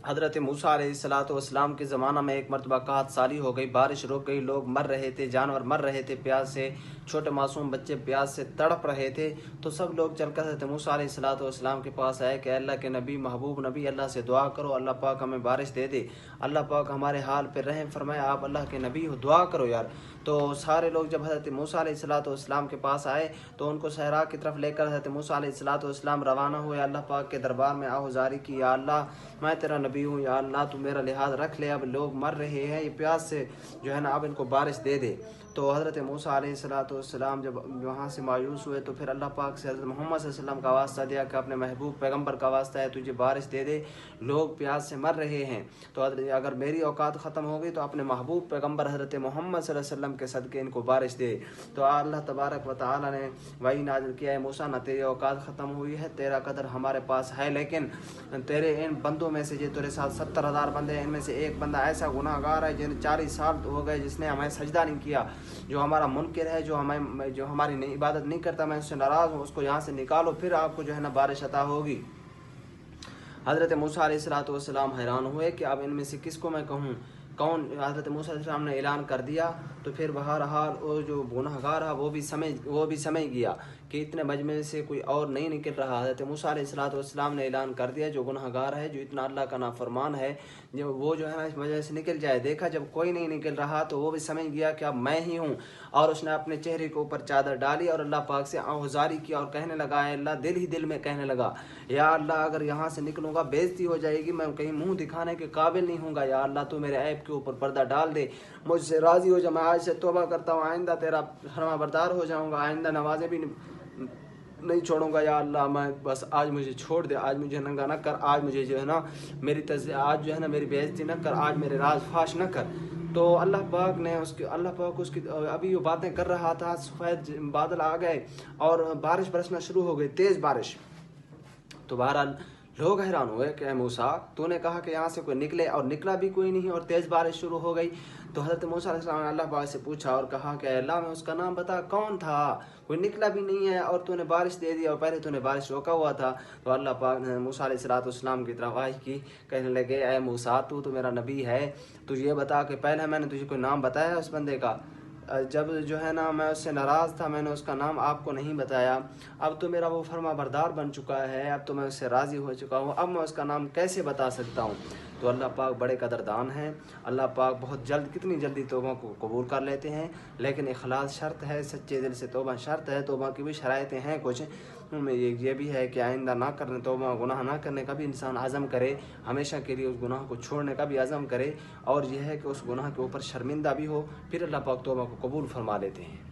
حضرت موسیٰ علیہ السلام کے زمانہ میں ایک مرتبہ قحط سالی ہو گئی، بارش رک گئی، لوگ مر رہے تھے، جانور مر رہے تھے پیاس سے، چھوٹے معصوم بچے پیاس سے تڑپ رہے تھے۔ تو سب لوگ چل کر حضرت موسیٰ علیہ السلام کے پاس آئے کہ اللہ کے نبی، محبوب نبی، اللہ سے دعا کرو، اللہ پاک ہمیں بارش دے دے، اللہ پاک ہمارے حال پہ رحم فرمائے، آپ اللہ کے نبی ہو، دعا کرو یار۔ تو سارے لوگ جب حضرت موسیٰ علیہ السلام کے پاس آئے تو ان کو صحرا کی طرف لے کر حضرت موسیٰ علیہ السلام روانہ ہوئے، اللہ پاک کے دربار میں آہوزاری کی، یا اللہ میں تیرا نبی ہوں، یا اللہ تو میرا لحاظ رکھ لے، اب لوگ مر رہے ہیں، یہ پیاس سے جو ہے نا اب ان کو بارش دے دے۔ تو حضرت موسیٰ علیہ السلام جب وہاں سے مایوس ہوئے تو پھر اللہ پاک سے حضرت محمد صلی اللہ علیہ وسلم کا واسطہ دیا کہ اپنے محبوب پیغمبر کا واسطہ ہے، تجھے بارش دے دے، لوگ پیاس سے مر رہے ہیں، تو اگر میری اوقات ختم ہو گئی تو اپنے محبوب پیغمبر حضرت محمد صلی اللہ علیہ وسلم کے صدقے ان کو بارش دے۔ تو اللہ تبارک و تعالی نے وحی نازل کیا، ہے موسیٰ نہ تیری اوقات ختم ہوئی ہے، تیرا قدر ہمارے پاس ہے، لیکن تیرے ان بندوں میں سے جو تیرے ساتھ 70,000 بندے ہیں، ان میں سے ایک بندہ ایسا گناہ گار ہے جن 40 سال ہو گئے جس نے ہمیں سجدہ نہیں کیا، جو ہمارا منکر ہے، جو ہماری عبادت نہیں کرتا، میں اس سے ناراض ہوں، اس کو یہاں سے نکالو، پھر آپ کو جو ہے نا بارش عطا ہوگی۔ حضرت موسیٰ علیہ السلام حیران ہوئے کہ اب ان میں سے کس کو میں کہوں، کون؟ حضرت موسیٰ علیہ السلام نے اعلان کر دیا تو پھر بہرحال وہ جو گناہ گار ہے وہ بھی سمجھ گیا کہ اتنے مجمع سے کوئی اور نہیں نکل رہا۔ حضرت موسیٰ علیہ السلام نے اعلان کر دیا جو گناہ گار ہے، جو اتنا اللہ کا نافرمان ہے، وہ جو ہے نا اس وجہ سے نکل جائے۔ دیکھا جب کوئی نہیں نکل رہا تو وہ بھی سمجھ گیا کہ اب میں ہی ہوں، اور اس نے اپنے چہرے کے اوپر چادر ڈالی اور اللہ پاک سے آہوزاری کی اور کہنے لگا، اے اللہ، دل ہی دل میں کہنے لگا، یا اللہ اگر یہاں سے نکلوں گا بےزتی ہو جائے گی، میں کہیں منہ دکھانے کے قابل نہیں ہوں گا، یا اللہ تو میرے عیب کے اوپر پردہ ڈال دے، مجھ سے راضی ہو جا، میں آج سے توبہ کرتا ہوں، آئندہ تیرا فرما بردار ہو جاؤں گا، آئندہ نمازیں بھی نہیں چھوڑوں گا، یا اللہ میں بس آج مجھے چھوڑ دے، آج مجھے ننگا نہ کر، آج مجھے جو ہے نا آج جو ہے نا میری بےعزتی نہ کر، آج میرے راز فاش نہ کر۔ تو اللہ پاک اس کی ابھی وہ باتیں کر رہا تھا، سفید بادل آ گئے اور بارش برسنا شروع ہو گئی، تیز بارش۔ تو بہرحال لوگ حیران ہوئے کہ اے موسیٰ، تو نے کہا کہ یہاں سے کوئی نکلے، اور نکلا بھی کوئی نہیں، اور تیز بارش شروع ہو گئی۔ تو حضرت موسیٰ علیہ السلام نے اللہ پاک سے پوچھا اور کہا کہ اے اللہ، میں اس کا نام بتا، کون تھا؟ کوئی نکلا بھی نہیں ہے اور تو نے بارش دے دی، اور پہلے تو نے بارش روکا ہوا تھا۔ تو اللہ پاک نے موسیٰ علیہ السلام کی طرف وحی کی، کہنے لگے، اے موسیٰ، تو میرا نبی ہے، تو یہ بتا کہ پہلے میں نے تجھے کوئی نام بتایا اس بندے کا؟ جب جو ہے نا میں اس سے ناراض تھا، میں نے اس کا نام آپ کو نہیں بتایا، اب تو میرا وہ فرما بردار بن چکا ہے، اب تو میں اس سے راضی ہو چکا ہوں، اب میں اس کا نام کیسے بتا سکتا ہوں؟ تو اللہ پاک بڑے قدردان ہیں، اللہ پاک بہت جلد، کتنی جلدی توبہ کو قبول کر لیتے ہیں، لیکن اخلاص شرط ہے، سچے دل سے توبہ شرط ہے، توبہ کی بھی شرائطیں ہیں کچھ، یہ بھی ہے کہ آئندہ نہ کرنے، توبہ گناہ نہ کرنے کا بھی انسان عزم کرے، ہمیشہ کے لیے اس گناہ کو چھوڑنے کا بھی عزم کرے، اور یہ ہے کہ اس گناہ کے اوپر شرمندہ بھی ہو، پھر اللہ پاک توبہ کو قبول فرما لیتے ہیں۔